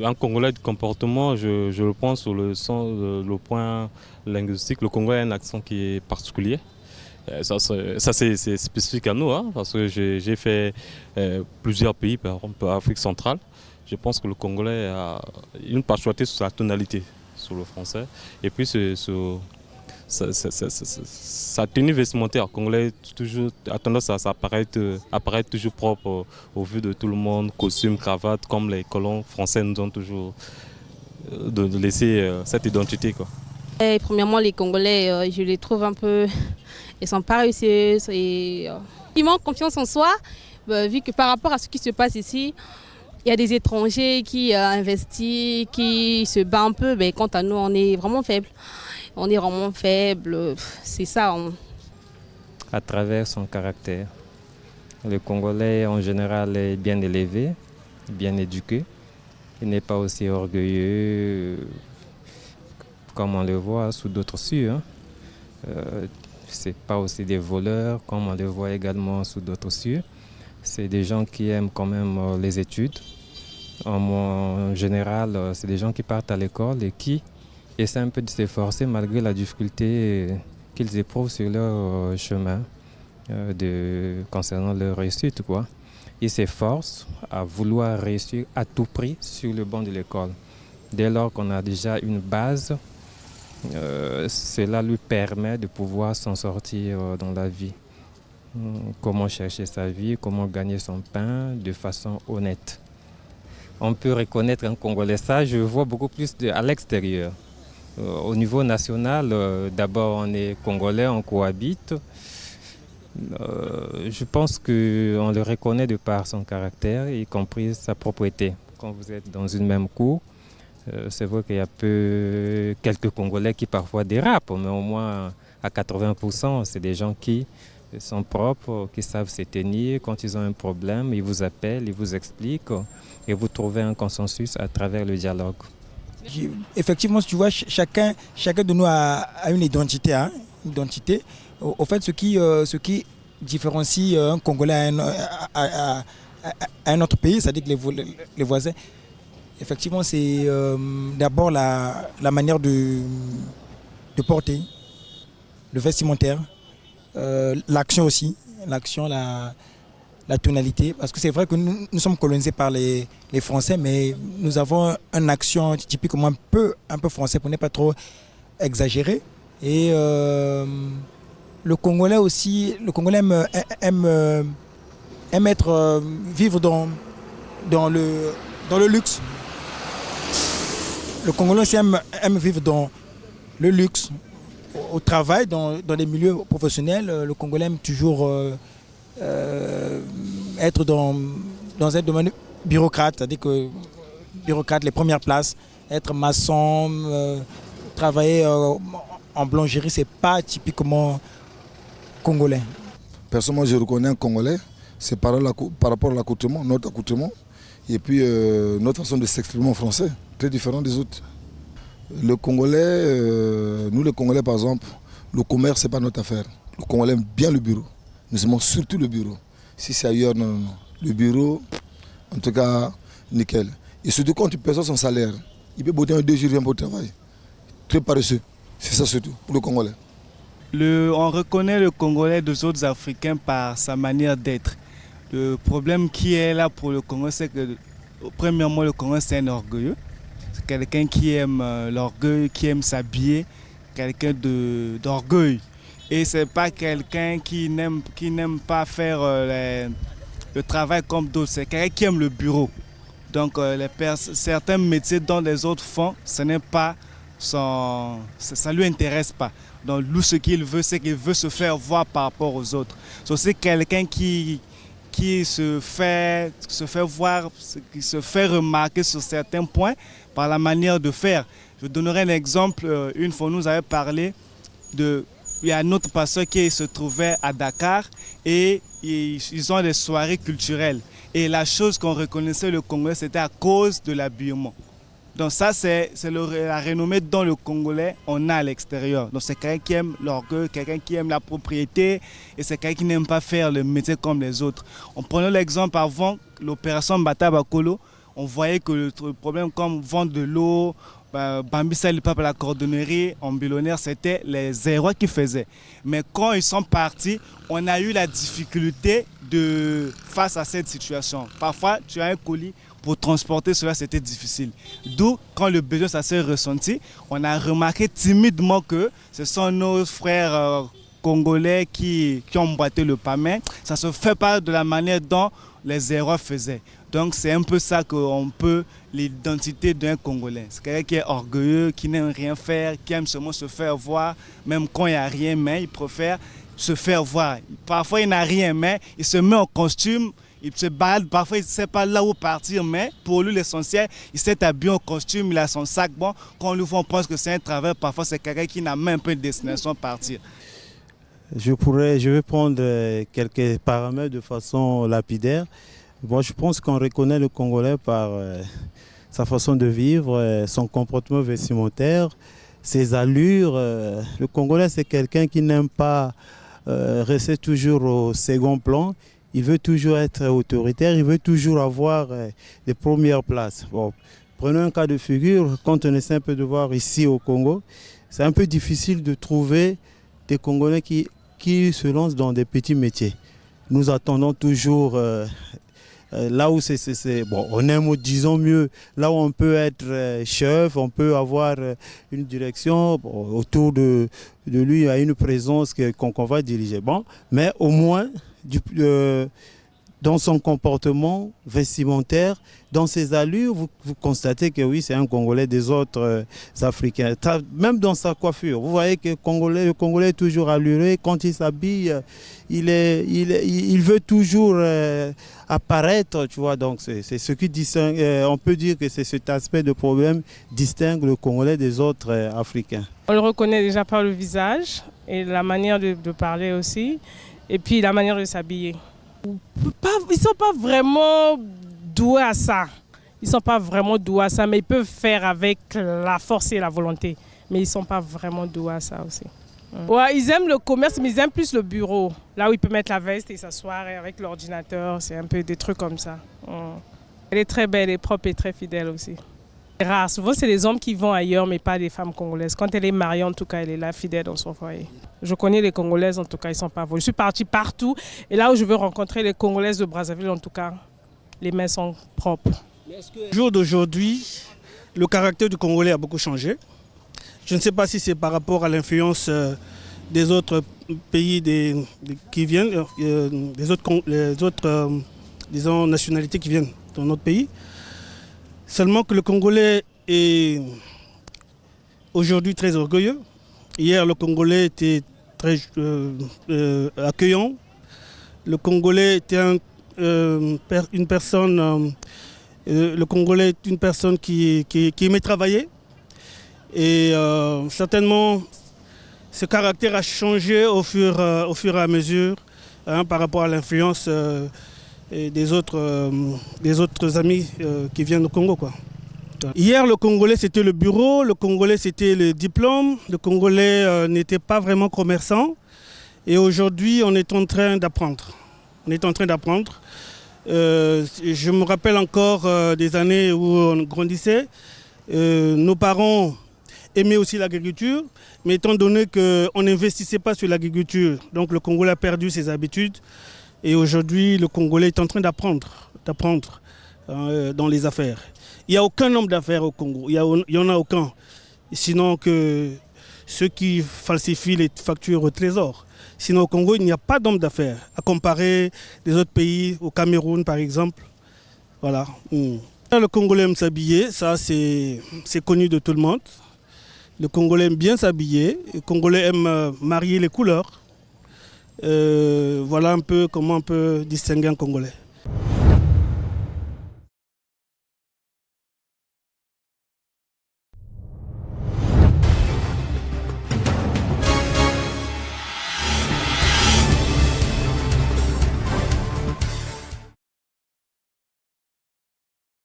Un Congolais de comportement, je le prends sur le point linguistique. Le Congolais a un accent qui est particulier. Ça c'est spécifique à nous, hein, parce que j'ai fait plusieurs pays, par exemple Afrique centrale. Je pense que le Congolais a une particularité sur sa tonalité, sur le français. Et puis sa tenue vestimentaire congolais toujours, a tendance à apparaître toujours propre au vu de tout le monde, costume, cravate, comme les colons français nous ont toujours laissé cette identité, quoi. Et premièrement, les Congolais, je les trouve un peu, ils sont pas réussis et ils manquent confiance en soi, vu que par rapport à ce qui se passe ici, il y a des étrangers qui investissent, qui se battent un peu, mais quant à nous, on est vraiment faibles. On est vraiment faible, c'est ça. À travers son caractère. Le Congolais en général est bien élevé, bien éduqué. Il n'est pas aussi orgueilleux comme on le voit sous d'autres cieux. C'est pas aussi des voleurs comme on le voit également sous d'autres cieux. C'est des gens qui aiment quand même les études. En général, c'est des gens qui partent à l'école et qui essaient un peu de s'efforcer malgré la difficulté qu'ils éprouvent sur leur chemin concernant leur réussite, quoi. Ils s'efforcent à vouloir réussir à tout prix sur le banc de l'école. Dès lors qu'on a déjà une base, cela lui permet de pouvoir s'en sortir dans la vie. Comment chercher sa vie, comment gagner son pain de façon honnête. On peut reconnaître un Congolais, ça je vois beaucoup plus à l'extérieur. Au niveau national, d'abord on est Congolais, on cohabite. Je pense qu'on le reconnaît de par son caractère, y compris sa propriété. Quand vous êtes dans une même cour, c'est vrai qu'il y a quelques Congolais qui parfois dérapent, mais au moins à 80%, c'est des gens qui sont propres, qui savent se tenir. Quand ils ont un problème, ils vous appellent, ils vous expliquent et vous trouvez un consensus à travers le dialogue. Effectivement, tu vois, chacun de nous a une identité. Hein, une identité. Au fait, ce qui différencie un Congolais à un autre pays, c'est-à-dire que les voisins, effectivement, c'est d'abord la manière de porter, le vestimentaire, l'action aussi, la tonalité. Parce que c'est vrai que nous sommes colonisés par les Français, mais nous avons une action typiquement un peu français pour ne pas trop exagérer. Et le Congolais aussi, aime vivre dans le luxe. Le Congolais aussi aime vivre dans le luxe. Au travail, dans les milieux professionnels, le Congolais aime toujours être dans un domaine bureaucrate, c'est-à-dire que bureaucrate, les premières places, être maçon, travailler en boulangerie, c'est pas typiquement congolais. Personnellement, je reconnais un Congolais, c'est par rapport à l'accoutrement, notre accoutrement, et puis notre façon de s'exprimer en français, très différent des autres. Le Congolais, nous les Congolais par exemple, le commerce c'est pas notre affaire. Le Congolais aime bien le bureau, nous aimons surtout le bureau. Si c'est ailleurs, non. Le bureau, en tout cas, nickel. Et surtout quand tu perçois son salaire, il peut botter un 2 jours, il vient pour le travail. Très paresseux, c'est ça surtout pour le Congolais. On reconnaît le Congolais des autres Africains par sa manière d'être. Le problème qui est là pour le Congolais, c'est que premièrement, le Congolais c'est un orgueilleux. C'est quelqu'un qui aime l'orgueil, qui aime s'habiller, quelqu'un d'orgueil. Et c'est pas quelqu'un qui n'aime pas faire le travail comme d'autres. C'est quelqu'un qui aime le bureau. Donc certains métiers dont les autres font, ça lui intéresse pas. Donc lui, ce qu'il veut, c'est qu'il veut se faire voir par rapport aux autres. C'est aussi quelqu'un qui se fait voir, qui se fait remarquer sur certains points par la manière de faire. Je donnerai un exemple. Une fois, nous avait parlé il y a un autre pasteur qui se trouvait à Dakar et ils ont des soirées culturelles. Et la chose qu'on reconnaissait le Congolais, c'était à cause de l'habillement. Donc ça, c'est la renommée dont le Congolais on a à l'extérieur. Donc c'est quelqu'un qui aime l'orgueil, quelqu'un qui aime la propriété et c'est quelqu'un qui n'aime pas faire le métier comme les autres. On prenait l'exemple avant l'opération Mbata Bakolo. on voyait que le problème comme vendre de l'eau, Bambisa, le pape à la cordonnerie, en Ambulonnaire, c'était les Zérois qui faisaient. Mais quand ils sont partis, on a eu la difficulté face à cette situation. Parfois, tu as un colis, pour transporter cela, c'était difficile. D'où, quand le besoin ça s'est ressenti, on a remarqué timidement que ce sont nos frères congolais qui ont boité le pain. Ça ne se fait pas de la manière dont les Zérois faisaient. Donc c'est un peu ça qu'on peut, l'identité d'un Congolais. C'est quelqu'un qui est orgueilleux, qui n'aime rien faire, qui aime seulement se faire voir, même quand il n'y a rien, mais il préfère se faire voir. Parfois il n'a rien, mais il se met en costume, il se balade, parfois il ne sait pas là où partir, mais pour lui l'essentiel, il s'est habillé en costume, il a son sac. Bon, quand on le voit, on pense que c'est un travail, parfois c'est quelqu'un qui n'a même pas de destination partir. Je vais prendre quelques paramètres de façon lapidaire. Bon, je pense qu'on reconnaît le Congolais par sa façon de vivre, son comportement vestimentaire, ses allures. Le Congolais, c'est quelqu'un qui n'aime pas rester toujours au second plan. Il veut toujours être autoritaire, il veut toujours avoir les premières places. Bon, prenons un cas de figure, quand on essaie un peu de voir ici au Congo, c'est un peu difficile de trouver des Congolais qui se lancent dans des petits métiers. Nous attendons toujours là où bon, on aime, disons mieux, là où on peut être chef, on peut avoir une direction, bon, autour de lui, il y a une présence qu'on va diriger. Bon, mais au moins, dans son comportement vestimentaire, dans ses allures, vous constatez que oui, c'est un Congolais des autres Africains. Même dans sa coiffure, vous voyez que le Congolais est toujours alluré. Quand il s'habille, il veut toujours apparaître, tu vois. Donc c'est ce qui distingue. On peut dire que c'est cet aspect de problème distingue le Congolais des autres Africains. On le reconnaît déjà par le visage et la manière de parler aussi, et puis la manière de s'habiller. Ils ne sont pas vraiment doués à ça. Ils ne sont pas vraiment doués à ça, mais ils peuvent faire avec la force et la volonté. Mais ils ne sont pas vraiment doués à ça aussi. Ouais, ils aiment le commerce, mais ils aiment plus le bureau. Là où ils peuvent mettre la veste et s'asseoir avec l'ordinateur. C'est un peu des trucs comme ça. Elle est très belle, elle est propre et très fidèle aussi. C'est rare. Souvent, c'est les hommes qui vont ailleurs, mais pas des femmes congolaises. Quand elle est mariée, en tout cas, elle est là, fidèle dans son foyer. Je connais les Congolaises, en tout cas, ils ne sont pas volés. Je suis partie partout. Et là où je veux rencontrer les Congolaises de Brazzaville, en tout cas, les mains sont propres. Au jour d'aujourd'hui, le caractère du Congolais a beaucoup changé. Je ne sais pas si c'est par rapport à l'influence des autres pays qui viennent, les autres disons, nationalités qui viennent dans notre pays. Seulement que le Congolais est aujourd'hui très orgueilleux. Hier, le Congolais était très accueillant. Le Congolais était une personne. Le Congolais est une personne qui aimait travailler. Et certainement, ce caractère a changé au fur et à mesure par rapport à l'influence des autres amis qui viennent au Congo, quoi. Hier, le Congolais, c'était le bureau, le Congolais, c'était le diplôme, le Congolais n'était pas vraiment commerçant. Et aujourd'hui, on est en train d'apprendre. Je me rappelle encore des années où on grandissait. Nos parents aimaient aussi l'agriculture, mais étant donné qu'on n'investissait pas sur l'agriculture, donc le Congolais a perdu ses habitudes. Et aujourd'hui, le Congolais est en train d'apprendre dans les affaires. Il n'y a aucun homme d'affaires au Congo, il n'y en a aucun. Sinon que ceux qui falsifient les factures au trésor. Sinon au Congo, il n'y a pas d'homme d'affaires, à comparer des autres pays, au Cameroun par exemple. Voilà. Le Congolais aime s'habiller, ça c'est connu de tout le monde. Le Congolais aime bien s'habiller, le Congolais aime marier les couleurs. Voilà un peu comment on peut distinguer un Congolais.